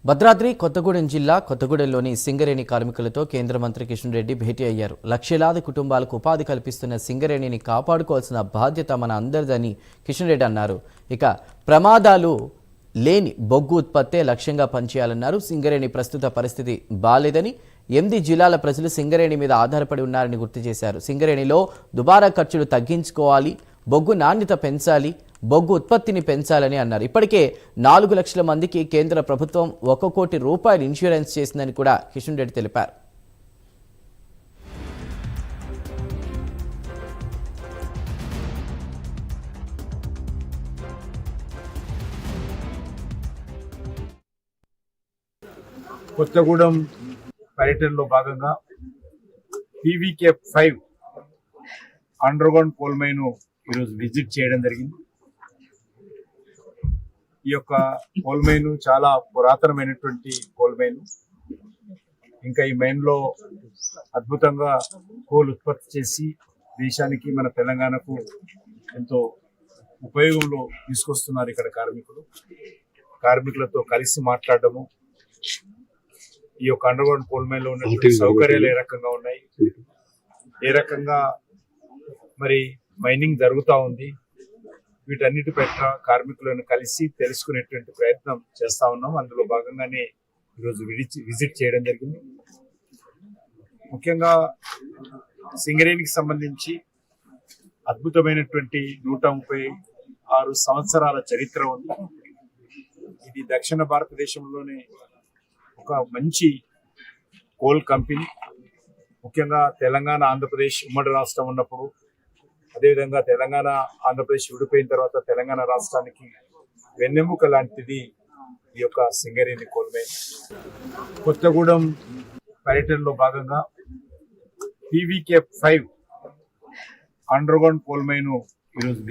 భద్రాద్రి కొత్తగూడెం జిల్లా కొత్తగూడెంలోని సింగరేణి కార్మికులతో కేంద్ర మంత్రి కిషన్ రెడ్డి భేటీ అయ్యారు. లక్షలాది కుటుంబాలకు ఉపాధి కల్పిస్తున్న సింగరేణిని కాపాడుకోవాల్సిన బాధ్యత మన అందరిదని కిషన్ రెడ్డి అన్నారు. ఇక ప్రమాదాలు లేని బొగ్గు ఉత్పత్తే లక్ష్యంగా పనిచేయాలన్నారు. సింగరేణి ప్రస్తుత పరిస్థితి బాలేదని, 8 జిల్లాల ప్రజలు సింగరేణి మీద ఆధారపడి ఉన్నారని గుర్తు చేశారు. సింగరేణిలో దుబారా ఖర్చులు తగ్గించుకోవాలి, బొగ్గు నాణ్యత పెంచాలి, బొగ్గు ఉత్పత్తిని పెంచాలని అన్నారు. ఇప్పటికే 4 లక్షల మందికి కేంద్ర ప్రభుత్వం 1 కోటి రూపాయలు ఇన్సూరెన్స్ చేసిందని కూడా కిషన్ రెడ్డి తెలిపారు. కొత్తగూడెం పర్యటనలో భాగంగా PVK5 అండర్గ్రౌండ్ కోల్ మైన్ ఈరోజు విజిట్ చేయడం జరిగింది. ఈ యొక్క కోల్ మైన్ చాలా పురాతనమైనటువంటి కోల్ మైన్. ఇంకా ఈ మైన్ లో అద్భుతంగా కోల్ ఉత్పత్తి చేసి దేశానికి, మన తెలంగాణకు ఎంతో ఉపయోగంలో తీసుకొస్తున్నారు. ఇక్కడ కార్మికులతో కలిసి మాట్లాడడము, ఈ యొక్క అండర్గ్రౌండ్ కోల్ మైన్ లో ఉన్నటువంటి సౌకర్యాలు ఏ రకంగా ఉన్నాయి, ఏ రకంగా మరి మైనింగ్ జరుగుతూ ఉంది, వీటన్నిటి పట్ల కార్మికులను కలిసి తెలుసుకునేటువంటి ప్రయత్నం చేస్తా ఉన్నాం. అందులో భాగంగానే ఈరోజు విజిట్ చేయడం జరిగింది. ముఖ్యంగా సింగరేణికి సంబంధించి అద్భుతమైనటువంటి 136 సంవత్సరాల చరిత్ర ఉంది. ఇది దక్షిణ భారతదేశంలోనే ఒక మంచి కోల్ కంపెనీ. ముఖ్యంగా తెలంగాణ, ఆంధ్రప్రదేశ్ ఉమ్మడి రాష్ట్రం ఉన్నప్పుడు, అదేవిధంగా తెలంగాణ, ఆంధ్రప్రదేశ్ విడిపోయిన తర్వాత తెలంగాణ రాష్ట్రానికి వెన్నెముక లాంటిది ఈ యొక్క సింగరేణి కోల్ మైన్. కొత్తగూడెం పర్యటనలో భాగంగా PVK5 అండర్గ్రౌండ్ కోల్ మైన్ ఈరోజు